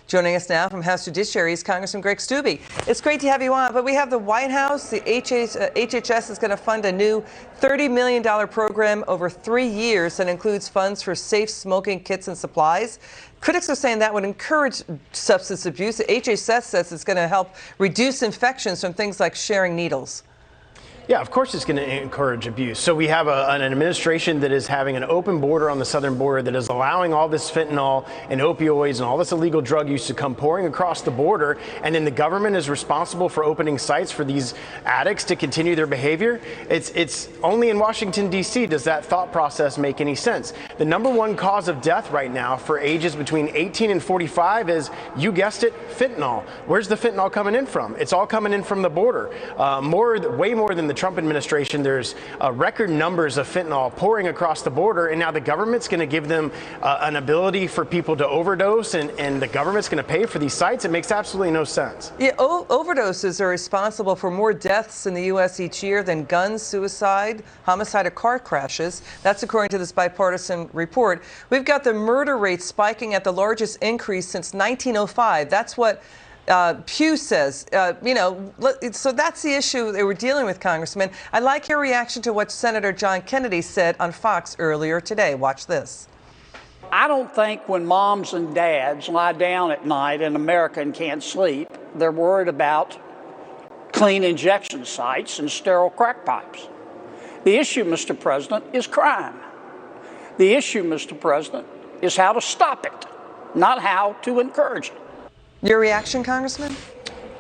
Joining us now from House Judiciary is Congressman Greg Steube. It's great to have you on, but we have the White House. The HHS is going to fund a new $30 million program over 3 years that includes funds for safe smoking kits and supplies. Critics are saying that would encourage substance abuse. The HHS says it's going to help reduce infections from things like sharing needles. Yeah, of course it's going to encourage abuse. So we have an administration that is having an open border on the southern border that is allowing all this fentanyl and opioids and all this illegal drug use to come pouring across the border. And then the government is responsible for opening sites for these addicts to continue their behavior. It's only in Washington, D.C. does that thought process make any sense. The way cause of death right now for ages between 18 and 45 is, you guessed it, fentanyl. Where's the fentanyl coming in from? It's all coming in from the border. Way more than the Trump administration. There's record numbers of fentanyl pouring across the border, and now the government's going to give them an ability for people to overdose, and the government's going to pay for these sites. It makes absolutely no sense. Yeah, overdoses are responsible for more deaths in the U.S. each year than guns, suicide, homicide, or car crashes. That's according to this bipartisan report. We've got the murder rate spiking at the largest increase since 1905. That's what Pew says. So that's the issue that we're dealing with, Congressman. I'd like your reaction to what Senator John Kennedy said on Fox earlier today. Watch this. I don't think when moms and dads lie down at night in America and can't sleep, they're worried about clean injection sites and sterile crack pipes. The issue, Mr. President, is crime. The issue, Mr. President, is how to stop it, not how to encourage it. Your reaction, Congressman?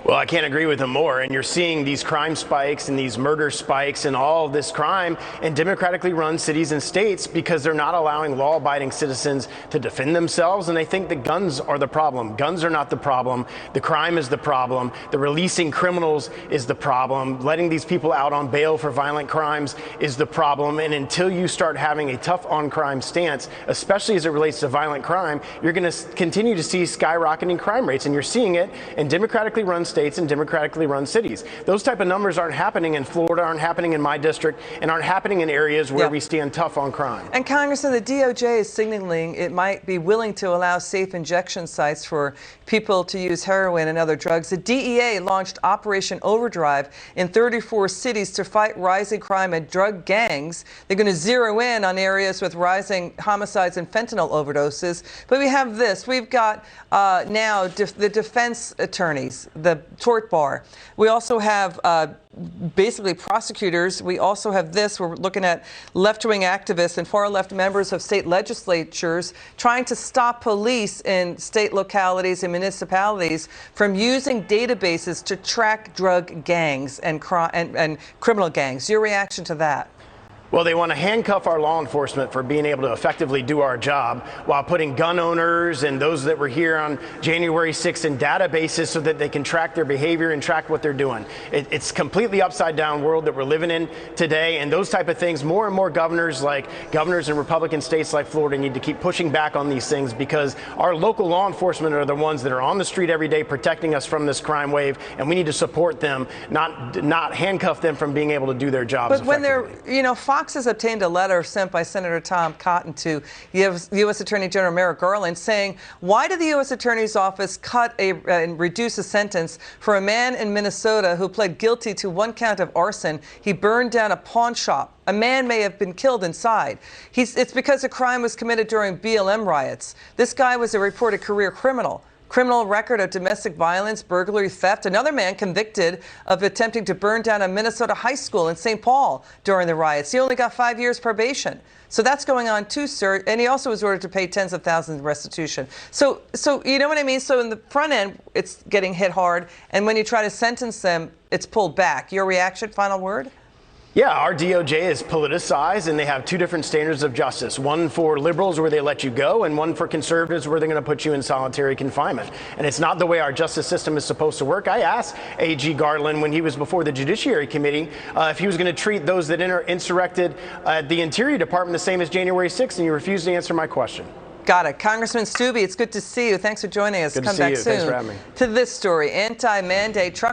Well, I can't agree with him more. And you're seeing these crime spikes and these murder spikes and all of this crime in democratically run cities and states because they're not allowing law-abiding citizens to defend themselves. And they think that guns are the problem. Guns are not the problem. The crime is the problem. The releasing criminals is the problem. Letting these people out on bail for violent crimes is the problem. And until you start having a tough on-crime stance, especially as it relates to violent crime, you're going to continue to see skyrocketing crime rates. And you're seeing it in democratically run states and democratically run cities. Those type of numbers aren't happening in Florida, aren't happening in my district, and aren't happening in areas where we stand tough on crime. And Congressman, the DOJ is signaling it might be willing to allow safe injection sites for people to use heroin and other drugs. The DEA launched Operation Overdrive in 34 cities to fight rising crime and drug gangs. They're going to zero in on areas with rising homicides and fentanyl overdoses. But we have this. We've got now the defense attorneys, the tort bar. We also have basically prosecutors. We also have this. We're looking at left-wing activists and far-left members of state legislatures trying to stop police in state localities and municipalities from using databases to track drug gangs and criminal gangs. Your reaction to that? Well, they want to handcuff our law enforcement for being able to effectively do our job while putting gun owners and those that were here on January 6th in databases so that they can track their behavior and track what they're doing. It's completely upside down world that we're living in today, and those type of things, more and more governors in Republican states like Florida need to keep pushing back on these things because our local law enforcement are the ones that are on the street every day protecting us from this crime wave, and we need to support them, not handcuff them from being able to do their jobs. But when they're, Fox has obtained a letter sent by Senator Tom Cotton to U.S. Attorney General Merrick Garland saying, why did the U.S. Attorney's Office cut and reduce a sentence for a man in Minnesota who pled guilty to 1 count of arson? He burned down a pawn shop. A man may have been killed inside. It's because the crime was committed during BLM riots. This guy was a reported career criminal. Criminal record of domestic violence, burglary, theft. Another man convicted of attempting to burn down a Minnesota high school in St. Paul during the riots. He only got 5 years probation. So that's going on too, sir. And he also was ordered to pay tens of thousands in restitution. So you know what I mean? So in the front end, it's getting hit hard. And when you try to sentence them, it's pulled back. Your reaction, final word? Yeah, our DOJ is politicized, and they have two different standards of justice. One for liberals where they let you go, and one for conservatives where they're going to put you in solitary confinement. And it's not the way our justice system is supposed to work. I asked A.G. Garland when he was before the Judiciary Committee if he was going to treat those that insurrected the Interior Department the same as January 6th, and he refused to answer my question. Got it. Congressman Steube, it's good to see you. Thanks for joining us. Good Come to see back you. soon. Thanks for having me. To this story, anti-mandate truck